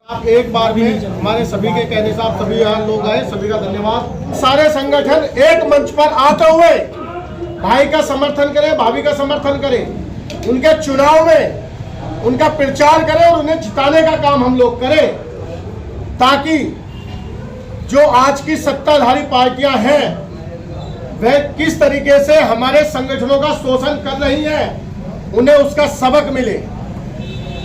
आप एक बार में हमारे सभी के कहने से आप सभी यहाँ लोग आए, सभी का धन्यवाद। सारे संगठन एक मंच पर आते हुए भाई का समर्थन करें, भाभी का समर्थन करें, उनके चुनाव में उनका प्रचार करें और उन्हें जिताने का काम हम लोग करें, ताकि जो आज की सत्ताधारी पार्टियां हैं वह किस तरीके से हमारे संगठनों का शोषण कर रही हैं, उन्हें उसका सबक मिले।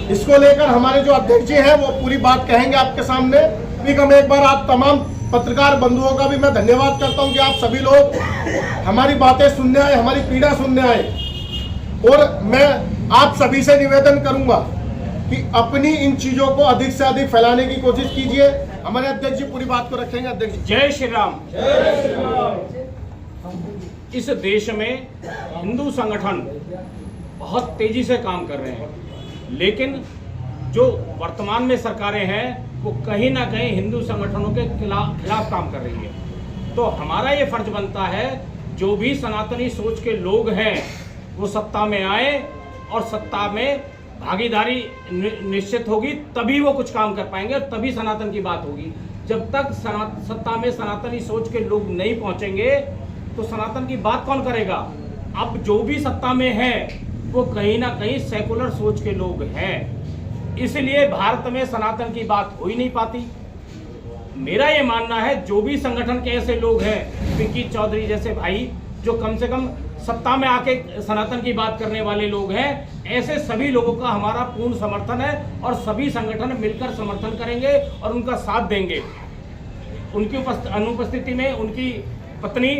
इसको लेकर हमारे जो अध्यक्ष जी हैं वो पूरी बात कहेंगे आपके सामने। भी हम एक बार आप तमाम पत्रकार बंधुओं का भी मैं धन्यवाद करता हूं कि आप सभी लोग हमारी बातें सुनने आए, हमारी पीड़ा सुनने आए। और मैं आप सभी से निवेदन करूंगा कि अपनी इन चीजों को अधिक से अधिक फैलाने की कोशिश कीजिए। हमारे अध्यक्ष जी पूरी बात को रखेंगे। अध्यक्ष जी। जय श्री राम। जय श्री राम। इस देश में हिंदू संगठन बहुत तेजी से काम कर रहे हैं, लेकिन जो वर्तमान में सरकारें हैं वो कहीं ना कहीं हिंदू संगठनों के खिलाफ काम कर रही है। तो हमारा ये फर्ज बनता है, जो भी सनातनी सोच के लोग हैं वो सत्ता में आए और सत्ता में भागीदारी निश्चित होगी, तभी वो कुछ काम कर पाएंगे और तभी सनातन की बात होगी। जब तक सत्ता में सनातनी सोच के लोग नहीं पहुंचेंगे तो सनातन की बात कौन करेगा। अब जो भी सत्ता में है वो कहीं ना कहीं सेकुलर सोच के लोग हैं, इसलिए भारत में सनातन की बात हो ही नहीं पाती। मेरा ये मानना है, जो भी संगठन के ऐसे लोग हैं, पिंकी चौधरी जैसे भाई जो कम से कम सत्ता में आके सनातन की बात करने वाले लोग हैं, ऐसे सभी लोगों का हमारा पूर्ण समर्थन है और सभी संगठन मिलकर समर्थन करेंगे और उनका साथ देंगे। उनकी अनुपस्थिति में उनकी पत्नी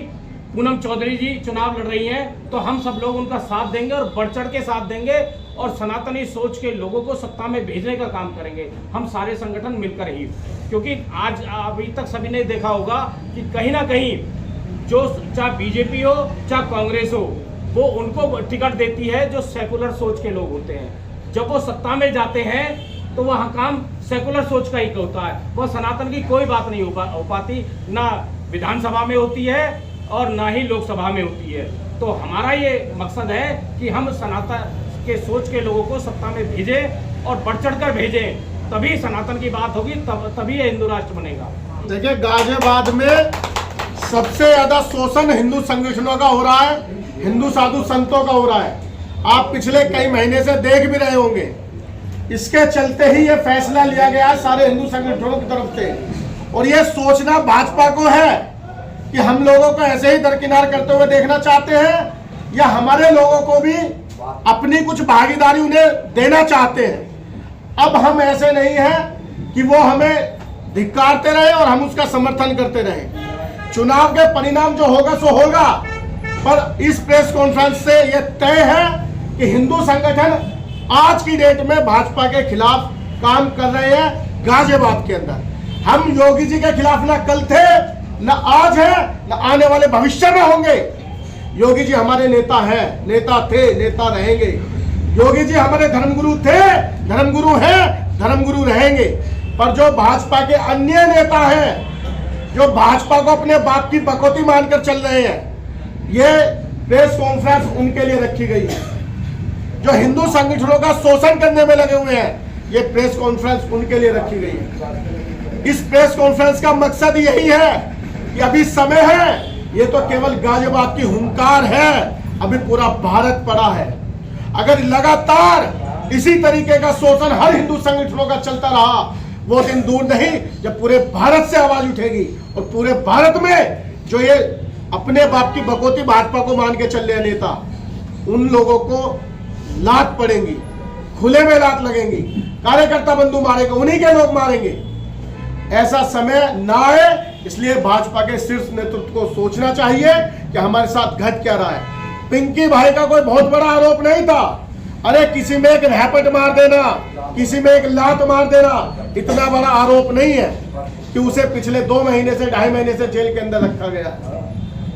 पूनम चौधरी जी चुनाव लड़ रही हैं, तो हम सब लोग उनका साथ देंगे और बढ़ चढ़ के साथ देंगे और सनातनी सोच के लोगों को सत्ता में भेजने का काम करेंगे, हम सारे संगठन मिलकर ही। क्योंकि आज अभी तक सभी ने देखा होगा कि कहीं ना कहीं जो चाहे बीजेपी हो चाहे कांग्रेस हो, वो उनको टिकट देती है जो सेकुलर सोच के लोग होते हैं। जब वो सत्ता में जाते हैं तो वहाँ काम सेकुलर सोच का ही होता है, वो सनातन की कोई बात नहीं हो पाती, ना विधानसभा में होती है और ना ही लोकसभा में होती है। तो हमारा ये मकसद है कि हम सनातन के सोच के लोगों को सत्ता में भेजें और बढ़ चढ़ कर भेजें, तभी सनातन की बात होगी, तभी ये हिंदू राष्ट्र बनेगा। देखिए, गाजियाबाद में सबसे ज्यादा शोषण हिंदू संगठनों का हो रहा है, हिंदू साधु संतों का हो रहा है। आप पिछले कई महीने से देख भी रहे होंगे। इसके चलते ही ये फैसला लिया गया है सारे हिंदू संगठनों की तरफ से। और ये सोचना भाजपा को है कि हम लोगों को ऐसे ही दरकिनार करते हुए देखना चाहते हैं, या हमारे लोगों को भी अपनी कुछ भागीदारी उन्हें देना चाहते हैं। अब हम ऐसे नहीं हैं कि वो हमें धिक्कारते रहे और हम उसका समर्थन करते रहे। चुनाव के परिणाम जो होगा सो होगा, पर इस प्रेस कॉन्फ्रेंस से यह तय है कि हिंदू संगठन आज की डेट में भाजपा के खिलाफ काम कर रहे हैं। गाजियाबाद के अंदर हम योगी जी के खिलाफ ना कल थे, न आज है, न आने वाले भविष्य में होंगे। योगी जी हमारे नेता हैं, नेता थे, नेता रहेंगे। योगी जी हमारे धर्मगुरु थे, धर्मगुरु हैं, धर्मगुरु रहेंगे। पर जो भाजपा के अन्य नेता हैं, जो भाजपा को अपने बाप की बकौती मानकर चल रहे हैं, ये प्रेस कॉन्फ्रेंस उनके लिए रखी गई है। जो हिंदू संगठनों का शोषण करने में लगे हुए हैं, ये प्रेस कॉन्फ्रेंस उनके लिए रखी गई है। इस प्रेस कॉन्फ्रेंस का मकसद यही है कि अभी समय है, ये तो केवल गाजियाबाद की हुंकार है, अभी पूरा भारत पड़ा है। अगर लगातार इसी तरीके का शोषण हर हिंदू संगठनों का चलता रहा, वो दिन दूर नहीं जब पूरे भारत से आवाज उठेगी और पूरे भारत में जो ये अपने बाप की बकौती भाजपा को मान के चल रहे नेता, उन लोगों को लात पड़ेंगी, खुले में लात लगेंगी, कार्यकर्ता बंधु मारेंगे, उन्हीं के लोग मारेंगे। ऐसा समय ना आए, इसलिए भाजपा के शीर्ष नेतृत्व को सोचना चाहिए कि हमारे साथ घट क्या रहा है। पिंकी भाई का कोई बहुत बड़ा आरोप नहीं था। अरे किसी में एक रैपट मार देना, किसी में एक लात मार देना, इतना बड़ा आरोप नहीं है कि उसे पिछले 2 महीने से 2.5 महीने से जेल के अंदर रखा गया।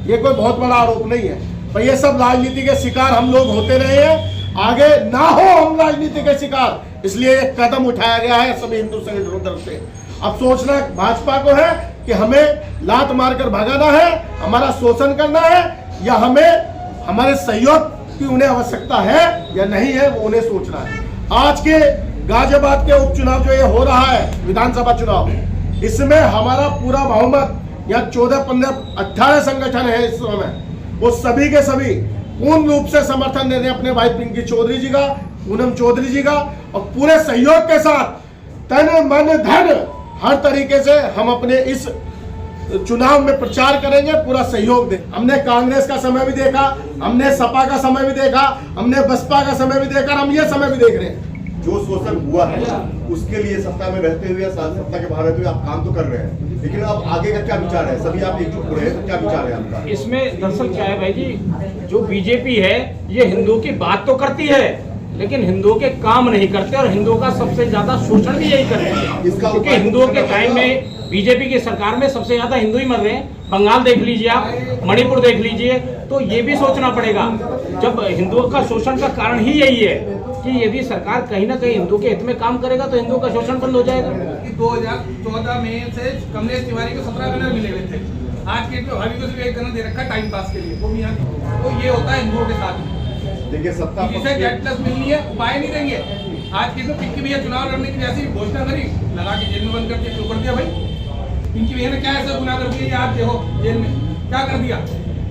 ये कोई बहुत बड़ा आरोप नहीं है। पर ये सब राजनीति के शिकार हम लोग होते रहे हैं, आगे ना हो हम राजनीति के शिकार, इसलिए एक कदम उठाया गया है सभी हिंदू संगठनों की तरफ से। अब सोचना भाजपा को है कि हमें लात मारकर भगाना है, हमारा शोषण करना है, या हमें हमारे सहयोग की उन्हें आवश्यकता है या नहीं है, वो उन्हें सोचना है। आज के गाजियाबाद के उपचुनाव जो ये हो रहा है विधानसभा चुनाव, इसमें हमारा पूरा बहुमत, यहाँ 14, 15, 18 संगठन है इस समय, वो सभी के सभी पूर्ण रूप से समर्थन दे रहे हैं अपने भाई पिंकी चौधरी जी का, पूनम चौधरी जी का, और पूरे सहयोग के साथ तन मन धन हर तरीके से हम अपने इस चुनाव में प्रचार करेंगे, पूरा सहयोग दें। हमने कांग्रेस का समय भी देखा, हमने सपा का समय भी देखा, हमने बसपा का समय भी देखा, हम ये समय भी देख रहे हैं। जो शोषण हुआ है उसके लिए सत्ता में रहते हुए, सत्ता के बाहर रहते हुए आप काम तो कर रहे हैं, लेकिन अब आगे का क्या विचार है? सभी आप एकजुट हो रहे हैं, तो क्या विचार है आपका? इसमें दरअसल क्या है भाई जी, जो बीजेपी है ये हिंदुओं की बात तो करती है लेकिन हिंदुओं के काम नहीं करते, और हिंदुओं का सबसे ज्यादा शोषण भी यही करते हैं। क्योंकि हिंदुओं के टाइम में बीजेपी की सरकार में सबसे ज्यादा हिंदू ही मर रहे हैं। बंगाल देख लीजिए आप, मणिपुर देख लीजिए, तो ये भी सोचना पड़ेगा। जब हिंदुओं का शोषण का कारण ही यही है कि यदि सरकार कहीं ना कहीं हिंदू के हित में काम करेगा तो हिंदुओं का शोषण बंद हो जाएगा। 2014 में से कमलेश तिवारी को 17 गनर मिले हुए थे, आज के डेट में भाभी को सिर्फ 1 गनर दे रखा है टाइम पास के लिए, वो भी यहाँ। तो ये होता है हिंदुओं के साथ। देखिए सत्ता जिसे गेट प्लस मिलनी है उपाय नहीं देंगे। आज के दिन पिंकी भैया चुनाव लड़ने की जैसी घोषणा करी, लगा के जेल में बंद करके क्यों कर दिया भाई? पिंकी भैया ने क्या ऐसा गुनाह कर दिया? आप देखो जेल में क्या कर दिया,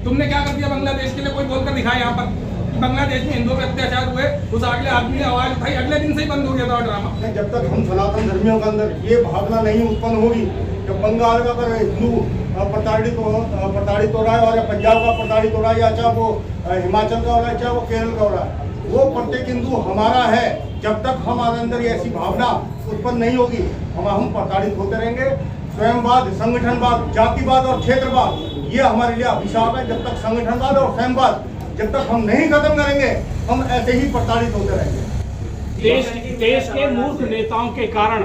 तुमने क्या कर दिया बांग्लादेश के लिए? कोई बोलकर दिखाया यहाँ पर बांग्लादेश में हिंदुओं पे अत्याचार हुए, उस अगले आदमी ने आवाज उठाई, अगले दिन से ही बंद हो गया था ड्रामा। जब तक हम सनातन धर्मियों के अंदर ये भावना नहीं उत्पन्न होगी कि बंगाल का अगर हिंदू प्रताड़ित हो रहा है, और पंजाब का प्रताड़ित हो रहा है, या चाहे वो हिमाचल का हो रहा है, चाहे वो केरल का हो रहा है, वो प्रत्येक हिंदू हमारा है। जब तक हमारे अंदर ये ऐसी भावना उत्पन्न नहीं होगी, हम प्रताड़ित होते रहेंगे। स्वयंवाद, संगठनवाद, जातिवाद और क्षेत्रवाद, ये हमारे लिए अभिशाप है। जब तक संगठनवाद और स्वयंवाद जब तक हम नहीं खत्म करेंगे, हम ऐसे ही प्रताड़ित होते रहेंगे। देश के मूर्ख नेताओं के कारण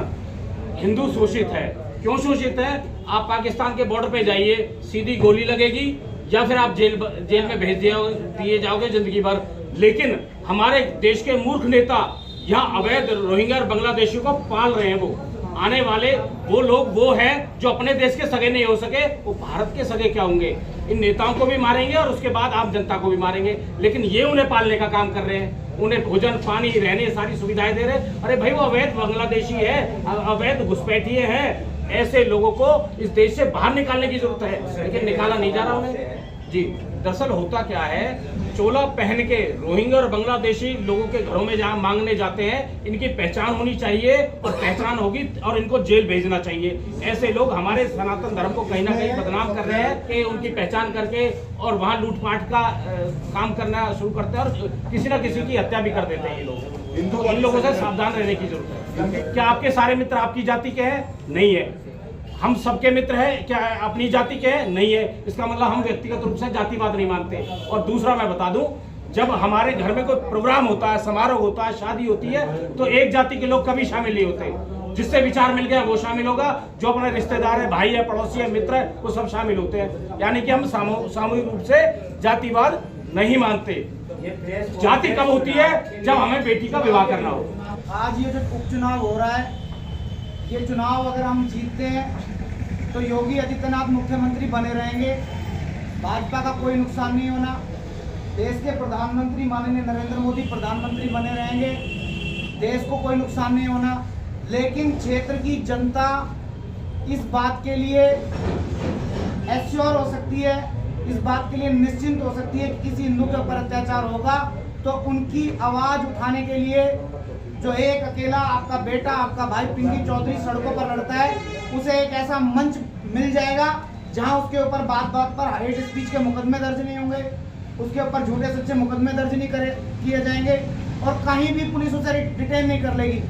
हिंदू शोषित है। क्यों शोषित है? आप पाकिस्तान के बॉर्डर पे जाइए, सीधी गोली लगेगी या फिर आप जेल में भेज दिए जाओगे जिंदगी भर। लेकिन हमारे देश के मूर्ख नेता यहाँ अवैध रोहिंग्या और बांग्लादेशियों को पाल रहे हैं। वो आने वाले वो लोग वो हैं जो अपने देश के सगे नहीं हो सके, वो भारत के सगे क्या होंगे? इन नेताओं को भी मारेंगे और उसके बाद आप जनता को भी मारेंगे। लेकिन ये उन्हें पालने का काम कर रहे हैं, उन्हें भोजन, पानी, रहने सारी सुविधाएं दे रहे हैं। अरे भाई वो अवैध बांग्लादेशी है, अवैध घुसपैठिए हैं। ऐसे लोगों को इस देश से बाहर निकालने की जरूरत है, लेकिन निकाला नहीं जा रहा उन्हें। जी दरअसल होता क्या है, चोला पहन के रोहिंग्या और बांग्लादेशी लोगों के घरों में जहाँ मांगने जाते हैं, इनकी पहचान होनी चाहिए और पहचान होगी और इनको जेल भेजना चाहिए। ऐसे लोग हमारे सनातन धर्म को कहीं ना कहीं बदनाम कर रहे हैं कि उनकी पहचान करके और वहाँ लूटपाट का काम करना शुरू करते हैं और किसी न किसी की हत्या भी कर देते हैं ये लोग। इन लोगों से सावधान रहने की जरूरत है। क्या आपके सारे मित्र आपकी जाति के हैं? नहीं है। हम सबके मित्र हैं क्या अपनी जाति के हैं? नहीं है। इसका मतलब हम व्यक्तिगत रूप से जातिवाद नहीं मानते। और दूसरा मैं बता दूं, जब हमारे घर में कोई प्रोग्राम होता है, समारोह होता है, शादी होती है, तो एक जाति के लोग कभी शामिल नहीं होते। जिससे विचार मिल गया वो शामिल होगा, जो अपने रिश्तेदार है, भाई है, पड़ोसी है, मित्र है, वो सब शामिल होते हैं। यानी कि हम सामूहिक रूप से जातिवाद नहीं मानते। जाति कब होती है? जब हमें बेटी का विवाह करना हो। आज ये जो उपचुनाव हो रहा है, ये चुनाव अगर हम जीतते हैं तो योगी आदित्यनाथ मुख्यमंत्री बने रहेंगे, भाजपा का कोई नुकसान नहीं होना। देश के प्रधानमंत्री माननीय नरेंद्र मोदी प्रधानमंत्री बने रहेंगे, देश को कोई नुकसान नहीं होना। लेकिन क्षेत्र की जनता इस बात के लिए एश्योर हो सकती है, इस बात के लिए निश्चिंत हो सकती है कि किसी हिंदू के ऊपर अत्याचार होगा तो उनकी आवाज उठाने के लिए जो एक अकेला आपका बेटा, आपका भाई पिंकी चौधरी सड़कों पर लड़ता है, उसे एक ऐसा मंच मिल जाएगा जहां उसके ऊपर बात बात पर हेट स्पीच के मुकदमे दर्ज नहीं होंगे, उसके ऊपर झूठे सच्चे मुकदमे दर्ज नहीं किए जाएंगे और कहीं भी पुलिस उसे डिटेन नहीं कर लेगी।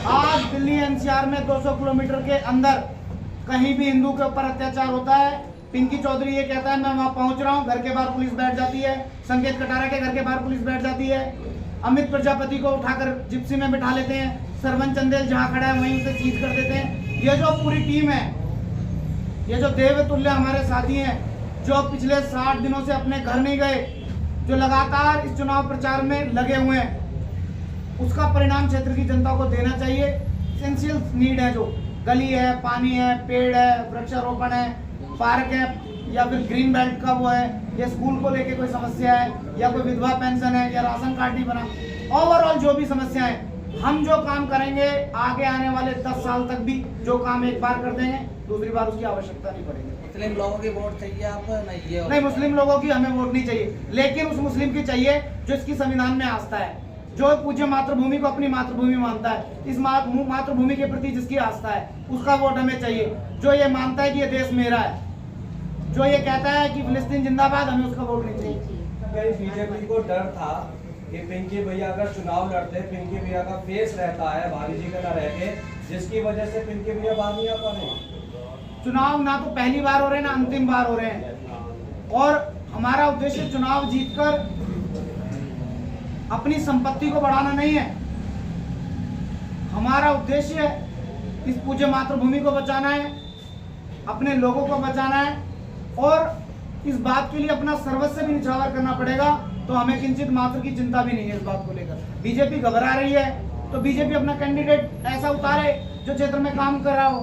आज दिल्ली एनसीआर में 200 किलोमीटर के अंदर कहीं भी हिंदू के ऊपर अत्याचार होता है, पिंकी चौधरी ये कहता है मैं वहां पहुंच रहा हूं, घर के बाहर पुलिस बैठ जाती है। संकेत कटारा के घर के बाहर पुलिस बैठ जाती है। अमित प्रजापति को उठाकर जिप्सी में बिठा लेते हैं। सरवन चंदेल जहां खड़ा है वहीं उसे सीज कर देते हैं। ये जो पूरी टीम है, ये जो देवतुल्य हमारे साथी हैं, जो पिछले 60 दिनों से अपने घर नहीं गए, जो लगातार इस चुनाव प्रचार में लगे हुए हैं, उसका परिणाम क्षेत्र की जनता को देना चाहिए। एसेंशियल नीड है, जो गली है, पानी है, पेड़ है, वृक्षारोपण है, पार्क है, या फिर ग्रीन बेल्ट का वो है, या स्कूल को लेके कोई समस्या है, या कोई विधवा पेंशन है, या राशन कार्ड नहीं बना, ओवरऑल जो भी समस्या है हम जो काम करेंगे आगे आने वाले 10 साल तक भी जो काम एक बार कर देंगे दूसरी बार उसकी आवश्यकता नहीं पड़ेगी। मुस्लिम लोगों की वोट चाहिए आपको? नहीं, मुस्लिम लोगों की हमें वोट नहीं चाहिए, लेकिन उस मुस्लिम की चाहिए जो इसकी संविधान में आस्था है, जो पूज्य मातृभूमि को अपनी मातृभूमि मानता है, इस मातृभूमि के प्रति जिसकी आस्था है उसका वोट हमें चाहिए। जो ये मानता है कि ये देश मेरा है, जो ये कहता है कि फिलिस्तीन जिंदाबाद, हमें उसका वोट नहीं चाहिए। बीजेपी को डर था कि पिंकी भैया अगर चुनाव लड़ते, पिंकी भैया का फेस रहता है भाभी जी का ना रह के, जिसकी वजह से पिंकी भैया बाहर नहीं आ पा रहे। चुनाव ना तो पहली बार हो रहे हैं ना अंतिम बार हो रहे हैं, और हमारा उद्देश्य चुनाव जीतकर अपनी संपत्ति को बढ़ाना नहीं है। हमारा उद्देश्य इस पूज्य मातृभूमि को बचाना है, अपने लोगों को बचाना है, और इस बात के लिए अपना सर्वस्व भी निछावर करना पड़ेगा। तो हमें किंचित मात्र की चिंता भी नहीं है इस बात को लेकर। बीजेपी घबरा रही है तो बीजेपी अपना कैंडिडेट ऐसा उतारे जो क्षेत्र में काम कर रहा हो,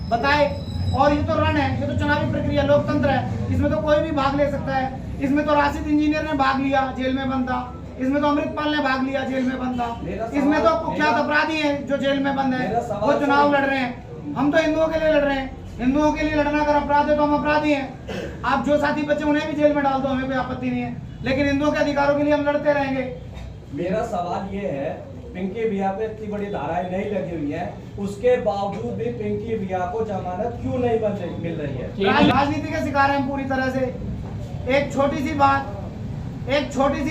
बताए। और ये तो रण है, ये तो चुनावी प्रक्रिया, लोकतंत्र है, इसमें तो कोई भी भाग ले सकता है। इसमें तो राशिद इंजीनियर ने भाग लिया, जेल में बंद था। इसमें तो अमृतपाल ने भाग लिया, जेल में बंद था। इसमें तो कुख्यात अपराधी हैं जो जेल में बंद है, वो चुनाव लड़ रहे हैं। हम तो हिंदुओं के लिए लड़ रहे हैं, हिंदुओं के लिए लड़ना अगर अपराध है तो हम अपराधी हैं। आप जो साथी बच्चे उन्हें भी जेल में डाल दो, हमें कोई आपत्ति नहीं है, लेकिन हिंदुओं के अधिकारों के लिए हम लड़ते रहेंगे। मेरा सवाल ये है, पिंकी भैया पे इतनी बड़ी धाराएं नहीं लगी हुई है, उसके बावजूद भी पिंकी भैया को जमानत क्यों नहीं मिल रही है? राजनीति के शिकार हैं हम पूरी तरह से। एक छोटी सी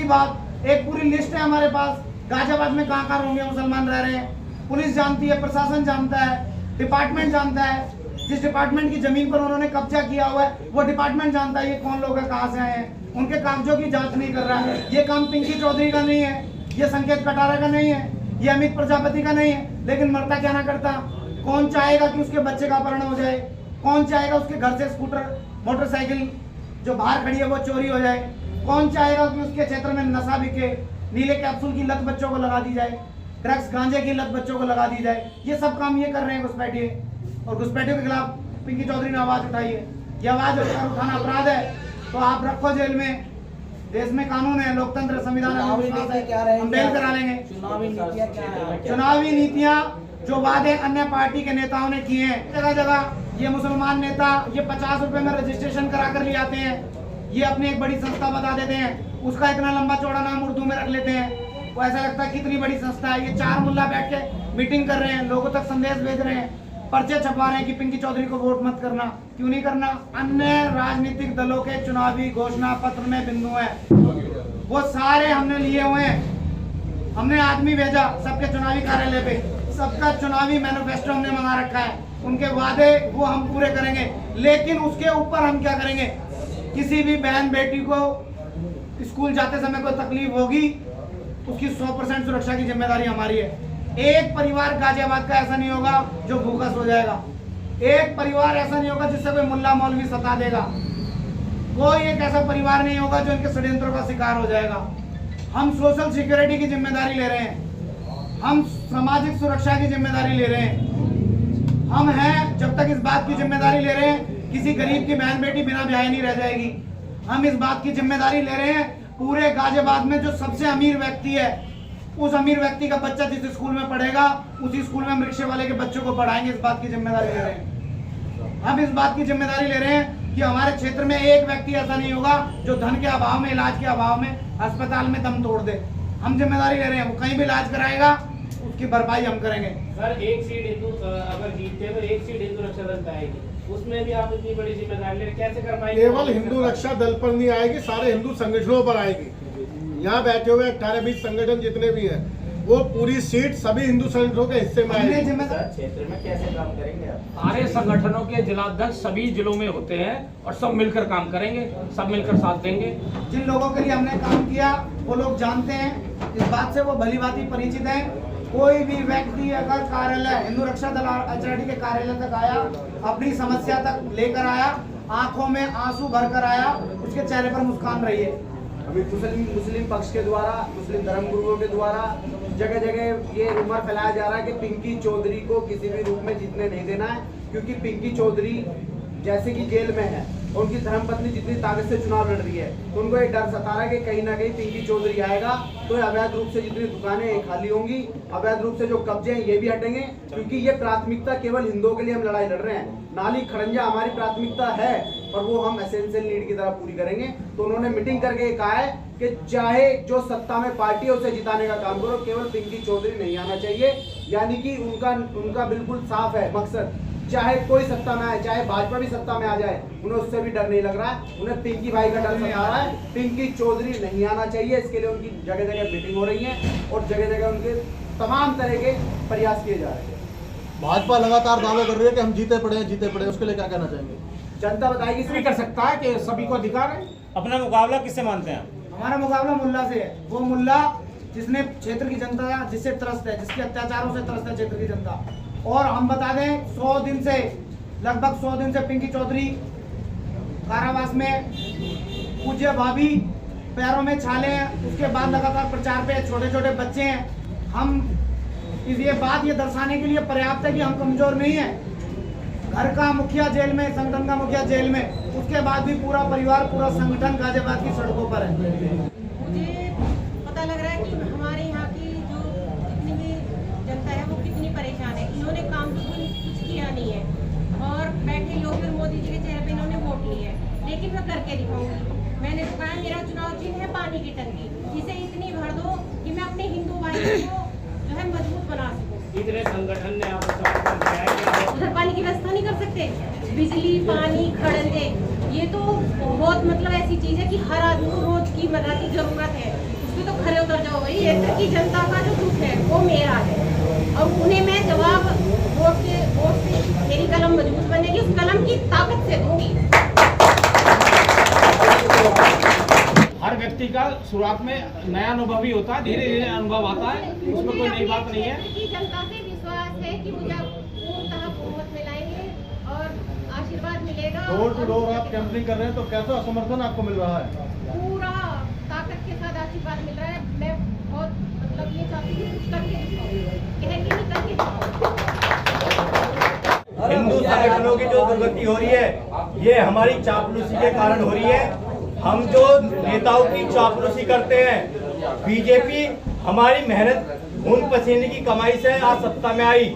बात, एक पूरी लिस्ट है हमारे पास, गाजियाबाद में कहाँ होंगे मुसलमान रह रहे हैं, पुलिस जानती है, प्रशासन जानता है, डिपार्टमेंट जानता है। जिस डिपार्टमेंट की जमीन पर उन्होंने कब्जा किया हुआ है वो डिपार्टमेंट जानता है ये कौन लोग हैं, कहाँ से आए हैं। उनके कागजों की जांच नहीं कर रहा है। ये काम पिंकी चौधरी का नहीं है, ये संकेत कटारा का नहीं है, ये अमित प्रजापति का नहीं है, लेकिन मरता क्या ना करता। कौन चाहेगा कि उसके बच्चे का अपहरण हो जाए? कौन चाहेगा उसके घर से स्कूटर, मोटरसाइकिल जो बाहर खड़ी है वो चोरी हो जाए? कौन चाहेगा कि उसके क्षेत्र में नशा बिके, नीले कैप्सूल की लत बच्चों को लगा दी जाए, ड्रग्स गांजे की लत बच्चों को लगा दी जाए? ये सब काम ये कर रहे हैं घुसपैठिए, और घुसपैठियों के खिलाफ पिंकी चौधरी ने आवाज उठाई है। ये आवाज उठाना अपराध है तो आप रखो जेल में। देश में कानून है, लोकतंत्र, संविधान, हम बेल करा लेंगे। चुनावी नीतियां जो वादे अन्य पार्टी के नेताओं ने किए हैं, जगह जगह ये मुसलमान नेता ये 50 रुपए में रजिस्ट्रेशन करा कर ले आते हैं, ये अपनी एक बड़ी संस्था बता देते हैं, उसका इतना लंबा चौड़ा नाम उर्दू में रख लेते हैं, वो ऐसा लगता है कितनी बड़ी संस्था है। ये 4 मुल्ला बैठ के मीटिंग कर रहे हैं, लोगों तक संदेश भेज रहे हैं, पर्चे छपवा रहे हैं कि पिंकी चौधरी को वोट मत करना। क्यों नहीं करना? अन्य राजनीतिक दलों के चुनावी घोषणा पत्र में बिंदु है, वो सारे हमने लिए हुए हैं। हमने आदमी भेजा सबके चुनावी कार्यालय पे, सबका चुनावी मैनिफेस्टो हमने मंगा रखा है, उनके वादे वो हम पूरे करेंगे। लेकिन उसके ऊपर हम क्या करेंगे? किसी भी बहन बेटी को स्कूल जाते समय कोई तकलीफ होगी, उसकी 100% सुरक्षा की जिम्मेदारी हमारी है। एक परिवार गाजियाबाद का ऐसा नहीं होगा जो भूखा सो जाएगा, एक परिवार ऐसा नहीं होगा जिससे कोई मुल्ला मौलवी सता देगा, कोई एक ऐसा परिवार नहीं होगा जो इनके षड्यंत्रों का शिकार हो जाएगा। हम सोशल सिक्योरिटी की जिम्मेदारी ले रहे हैं, हम सामाजिक सुरक्षा की जिम्मेदारी ले रहे हैं। हम हैं, जब तक इस बात की जिम्मेदारी ले रहे हैं किसी गरीब की बहन बेटी बिना ब्याहे नहीं रह जाएगी। हम इस बात की जिम्मेदारी ले रहे हैं पूरे गाजियाबाद में जो सबसे अमीर व्यक्ति है, उस अमीर व्यक्ति का बच्चा जिस स्कूल में पढ़ेगा उसी स्कूल में रिक्शे वाले के बच्चों को पढ़ाएंगे। इस बात की जिम्मेदारी ले रहे हैं। हम इस बात की जिम्मेदारी ले रहे हैं कि हमारे क्षेत्र में एक व्यक्ति ऐसा नहीं होगा जो धन के अभाव में, इलाज के अभाव में अस्पताल में दम तोड़ दे। हम जिम्मेदारी ले रहे हैं, वो कहीं भी इलाज कराएगा उसकी भरपाई हम करेंगे। सर, एक सीट हिंदू अगर जीतते हैं तो एक सीट हिंदू रक्षा दल पे आएगी, उसमें भी आप इतनी बड़ी जिम्मेदारी ले कैसे कर पाएंगे? केवल हिंदू रक्षा दल पर नहीं आएगी, सारे हिंदू संगठनों पर आएगी। यहाँ बैठे हुए 18-20 संगठन जितने भी हैं वो पूरी सीट सभी हिंदू संगठनों के हिस्से में आएगी। क्षेत्र में कैसे काम करेंगे आप? सारे संगठनों के जिलाध्यक्ष सभी जिलों में होते हैं और सब मिलकर काम करेंगे, सब मिलकर साथ देंगे। जिन लोगों के लिए हमने काम किया वो लोग जानते हैं, इस बात से वो भली भांति परिचित हैं। कोई भी व्यक्ति अगर कार्यालय हिंदू रक्षा दल HRD के कार्यालय तक आया, अपनी समस्या तक लेकर आया, आंखों में आंसू भरकर आया, उसके चेहरे पर मुस्कान रही है। अभी मुस्लिम पक्ष के द्वारा, मुस्लिम धर्मगुरुओं के द्वारा जगह जगह ये रूमर फैलाया जा रहा है कि पिंकी चौधरी को किसी भी रूप में जीतने नहीं देना है, क्योंकि पिंकी चौधरी जैसे कि जेल में है, और उनकी धर्मपत्नी जितनी ताकत से चुनाव लड़ रही है, तो उनको एक डर सता रहा है कि कहीं ना कहीं पिंकी चौधरी आएगा तो अवैध रूप से जितनी दुकानें खाली होंगी, अवैध रूप से जो कब्जे हैं ये भी हटेंगे, क्योंकि ये प्राथमिकता केवल हिंदुओं के लिए हम लड़ाई लड़ रहे हैं। नाली खड़ंजा हमारी प्राथमिकता है, पर वो हम एसेंशियल नीड की तरह पूरी करेंगे। तो उन्होंने मीटिंग करके कहा है कि चाहे जो सत्ता में पार्टी है उसे जिताने का काम करो, केवल पिंकी चौधरी नहीं आना चाहिए। यानी कि उनका बिल्कुल साफ है मकसद, चाहे कोई सत्ता में आए, चाहे भाजपा भी सत्ता में आ जाए, उन्हें उससे भी डर नहीं लग रहा है। उन्हें पिंकी भाई का डर सता रहा है। पिंकी चौधरी नहीं आना चाहिए, इसके लिए उनकी जगह जगह मीटिंग हो रही है और जगह जगह उनके तमाम तरह के प्रयास किए जा रहे हैं। भाजपा लगातार दावे कर रही है कि हम जीते पड़े, उसके लिए क्या कहना चाहेंगे? जनता बताएगी। भी कर सकता है कि सभी को अधिकार है। अपना मुकाबला किससे मानते हैं? हमारा मुकाबला मुल्ला से है। वो मुल्ला जिसने क्षेत्र की जनता जिससे त्रस्त है, जिसके अत्याचारों से त्रस्त है क्षेत्र की जनता। और हम बता दें 100 दिन से, लगभग 100 दिन से पिंकी चौधरी कारावास में, पूज्य भाभी पैरों में छाले हैं, उसके बाद लगातार प्रचार पे छोटे छोटे बच्चे हैं। हम ये बात ये दर्शाने के लिए पर्याप्त है कि हम कमजोर नहीं है। घर का मुखिया जेल में, संगठन का मुखिया जेल में, उसके बाद भी पूरा परिवार, पूरा संगठन गाजियाबाद की सड़कों पर है। मुझे पता लग रहा है कि हमारे यहाँ की जो जितनी भी जनता है वो कितनी परेशान है। इन्होंने काम तो कुछ किया नहीं है और बैठे लोग फिर मोदी जी के चेहरे पे इन्होंने वोट ली है, लेकिन मैं करके दिखाऊंगी। मैंने तो कहा मेरा चुनाव चिन्ह है पानी की टंकी, इसे इतनी भर दो कि मैं अपने हिंदू भाइयों को जो है मजबूत बना सकूं। इतने संगठन ने आपको समर्थन किया है, उधर पानी की व्यवस्था नहीं कर सकते? बिजली, पानी, खड़ंजे, ये तो बहुत मतलब ऐसी चीज है कि हर आदमी को रोज की मदद की जरूरत है। उसमें तो खड़े उतर जाओ भाई। इधर की जनता का जो दुख है वो मेरा है और उन्हें मैं जवाब वोट से मेरी कलम मजबूत बनेगी, उस कलम की ताकत से दूंगी। हर व्यक्ति का शुरुआत में नया अनुभव ही होता है, धीरे धीरे अनुभव आता है, उसमें कोई नई बात नहीं है। की जनता से विश्वास है कि मुझे पूर्णतः बहुमत में लाएंगे और आशीर्वाद मिलेगा। डोर टू डोर आप कैंपिंग कर रहे हैं, तो कैसा समर्थन आपको मिल रहा है? पूरा ताकत के साथ आशीर्वाद मिल रहा है। मैं बहुत मतलब ये चाहती हूँ कुछ करके दिखाऊं, कह के नहीं करके दिखाऊं। हिंदू संगठनों की जो दुर्गति हो रही है ये हमारी चापलूसी के कारण हो रही है। हम जो नेताओं की चापलूसी करते हैं, बीजेपी हमारी मेहनत खून पसीने की कमाई से आज सत्ता में आई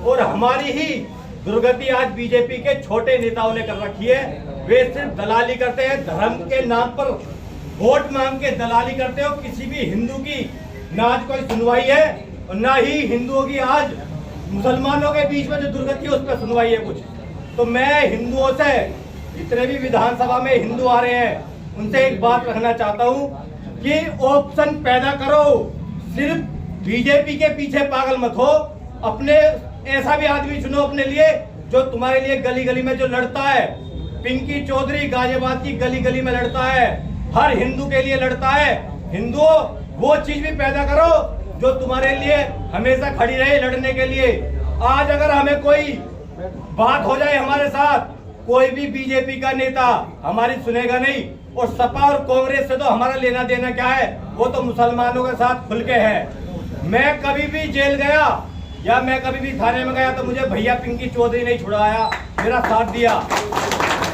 और हमारी ही दुर्गति आज बीजेपी के छोटे नेताओं ने कर रखी है। वे सिर्फ दलाली करते हैं, धर्म के नाम पर वोट मांग के दलाली करते हैं और किसी भी हिंदू की ना आज कोई सुनवाई है और ना ही हिंदुओं की आज मुसलमानों के बीच में जो दुर्गति है उस पर सुनवाई है कुछ। तो मैं हिंदुओं से, जितने भी विधानसभा में हिंदू आ रहे हैं, उनसे एक बात रखना चाहता हूं कि ऑप्शन पैदा करो, सिर्फ बीजेपी के पीछे पागल मत हो। अपने ऐसा भी आदमी चुनो अपने लिए जो तुम्हारे लिए गली गली में जो लड़ता है। पिंकी चौधरी गाजियाबाद की गली गली में लड़ता है, हर हिंदू के लिए लड़ता है। हिंदुओं वो चीज भी पैदा करो जो तुम्हारे लिए हमेशा खड़ी रहे लड़ने के लिए। आज अगर हमें कोई बात हो जाए हमारे साथ, कोई भी बीजेपी का नेता हमारी सुनेगा नहीं और सपा और कांग्रेस से तो हमारा लेना देना क्या है, वो तो मुसलमानों के साथ खुल के है। मैं कभी भी जेल गया या मैं कभी भी थाने में गया तो मुझे भैया पिंकी चौधरी नहीं छुड़ाया, मेरा साथ दिया।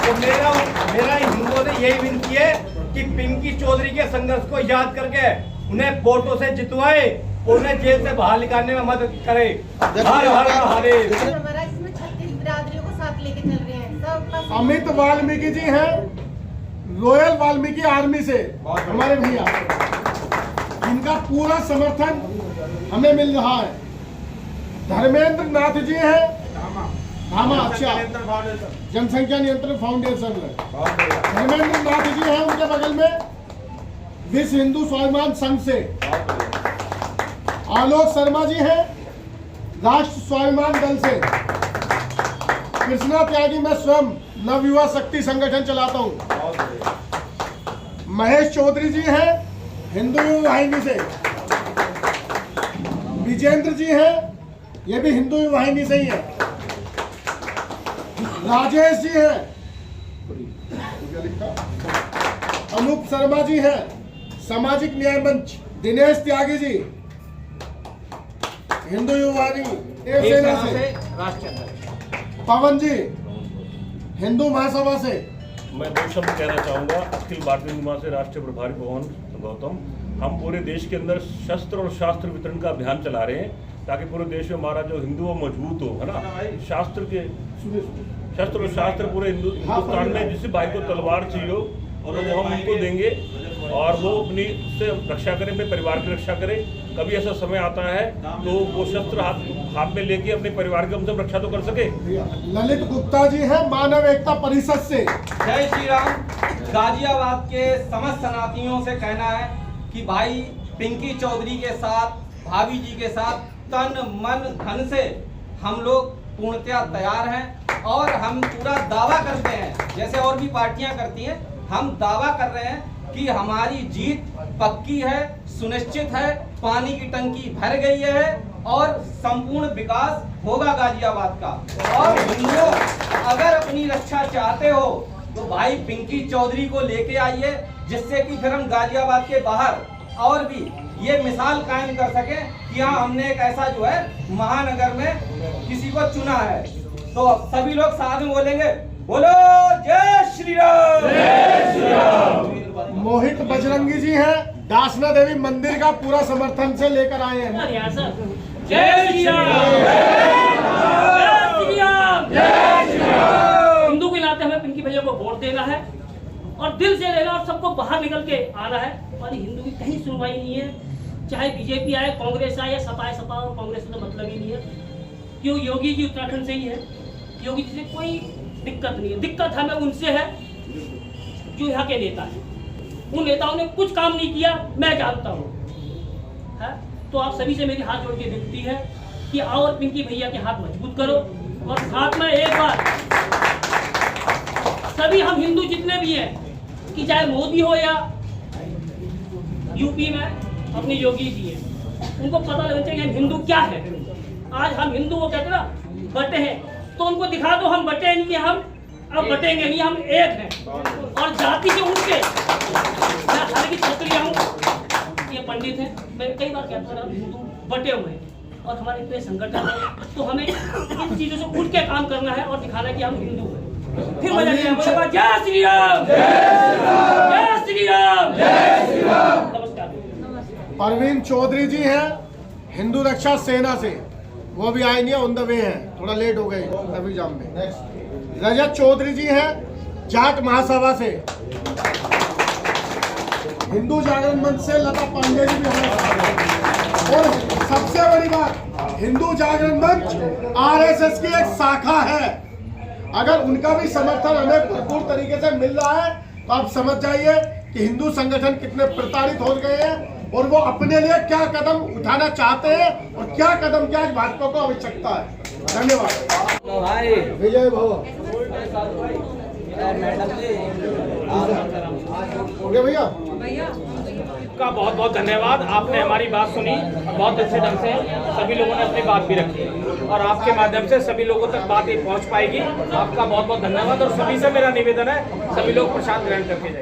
तो मेरा हिंदुओं से यही विनती है कि पिंकी चौधरी के संघर्ष को याद करके उन्हें वोटों से जितवाए, उन्हें जेल से बाहर निकालने में मदद करे। हर हर महादेव। इसमें 36 बिरादरियों को साथ लेके चल रहे हैं सब। अमित वाल्मीकि जी हैं रॉयल वाल्मीकि आर्मी से, हमारे भैया, इनका पूरा समर्थन हमें मिल रहा है। धर्मेंद्र नाथ जी हैं धामा, अच्छा, जनसंख्या नियंत्रण फाउंडेशन में धर्मेंद्र नाथ जी हैं, उनके बगल में विश्व हिंदू स्वाभिमान संघ से आलोक शर्मा जी हैं राष्ट्र स्वाभिमान दल से। कृष्णा त्यागी मैं स्वयं नवयुवा शक्ति संगठन चलाता हूं। महेश चौधरी जी हैं हिंदू युवा वाहिनी से। विजेंद्र जी हैं, ये भी हिंदू युवा वाहिनी से ही है। राजेश जी हैं, अनूप शर्मा जी हैं सामाजिक न्याय मंच। दिनेश त्यागी जी हिंदू युवा वाहिनी देवसेना से। राष्ट्रीय अध्यक्ष पवन जी हिंदू महासभा से। मैं दो शब्द कहना चाहूँगा। अखिल भारतीय हिंदू महासभा से राष्ट्रीय प्रभारी पवन गौतम, हम पूरे देश के अंदर शस्त्र और शास्त्र वितरण का अभियान चला रहे हैं ताकि पूरे देश में हमारा जो हिंदू वो मजबूत हो, है ना। शस्त्र और शास्त्र पूरे हिंदुस्तान में जिस भाई को तलवार चाहिए हो और वो हम उनको देंगे और वो अपनी से रक्षा करें, अपने परिवार की रक्षा करें। कभी ऐसा समय आता है तो वो शस्त्र हाथ में लेके अपने परिवार की हम सब रक्षा तो कर सके। ललित गुप्ता जी है मानव एकता परिषद से। जय श्री राम। गाजियाबाद के समस्त सनातनियों से कहना है कि भाई पिंकी चौधरी के साथ, भाभी जी के साथ तन मन धन से हम लोग पूर्णतया तैयार हैं और हम पूरा दावा करते हैं, जैसे और भी पार्टियां करती हैं, हम दावा कर रहे हैं कि हमारी जीत पक्की है, सुनिश्चित है, पानी की टंकी भर गई है और संपूर्ण विकास होगा गाजियाबाद का। और हिंदुओं अगर अपनी रक्षा चाहते हो तो भाई पिंकी चौधरी को लेके आइए, जिससे कि फिर हम गाजियाबाद के बाहर और भी ये मिसाल कायम कर सके कि हाँ हमने एक ऐसा जो है महानगर में किसी को चुना है। तो सभी लोग साथ में बोलेंगे, बोलो जय श्री राम। जय श्री राम। मोहित बजरंगी जी हैं, दासना देवी मंदिर का पूरा समर्थन से लेकर आए हैं। जय श्री राम। जय श्री राम। जय श्री राम। हिंदू के नाते हमें पिंकी भैया को वोट देना है और दिल से लेना और सबको बाहर निकल के आना है। हमारी हिंदू की कहीं सुनवाई नहीं है, चाहे बीजेपी आए, कांग्रेस आए या सपा और कांग्रेस से तो मतलब ही नहीं है। क्यों? योगी जी उत्तराखंड से ही है, योगी जी से कोई दिक्कत नहीं है। दिक्कत हमें उनसे है जो यहाँ के नेता है। उन नेताओं ने कुछ काम नहीं किया, मैं जानता हूँ। तो आप सभी से मेरी हाथ जोड़ के विनती है कि आओ और पिंकी भैया के हाथ मजबूत करो और साथ में एक बार सभी हम हिंदू जितने भी हैं, कि चाहे मोदी हो या यूपी में अपनी योगी जी है, उनको पता लगना चाहिए हम हिंदू क्या है। आज हम हिंदू वो कहते हैं ना बटे हैं, तो उनको दिखा दो हम बटे नहीं, हम अब बटेंगे नहीं, हम एक हैं। और जाति से उठ के मैं हर की छतरी हूँ, ये पंडित है, मैं कई बार कहता हूँ हिंदू बटे हुए हैं और हमारे इतने संगठन है, तो हमें इन चीजों से उठ के काम करना है और दिखाना है कि हम हिंदू हैं। फिर मजा नहीं आएगा। जय श्री राम। जय श्री राम। जय श्री राम। नमस्कार। परवीन चौधरी जी हैं हिंदू रक्षा सेना से, वो भी आए नहीं, ऑन द वे हैं, थोड़ा लेट हो गए ट्रैफिक जाम में। रजत चौधरी जी हैं जाट महासभा से। हिंदू जागरण मंच से लता पांडे जी भी हमारे। और सबसे बड़ी बात, हिंदू जागरण मंच आरएसएस की एक शाखा है। अगर उनका भी समर्थन हमें भरपूर तरीके से मिल रहा है तो आप समझ जाइए कि हिंदू संगठन कितने प्रताड़ित हो गए हैं और वो अपने लिए क्या कदम उठाना चाहते हैं और क्या कदम क्या भाजपा को आवश्यकता है। धन्यवाद भाई। विजय भव। हो गया भैया का बहुत बहुत धन्यवाद। आपने हमारी बात सुनी, बहुत अच्छे ढंग से सभी लोगों ने अपनी बात भी रखी और आपके माध्यम से सभी लोगों तक बात पहुंच पाएगी। आपका बहुत बहुत धन्यवाद और सभी से मेरा निवेदन है, सभी लोग प्रसाद ग्रहण करके जाइए।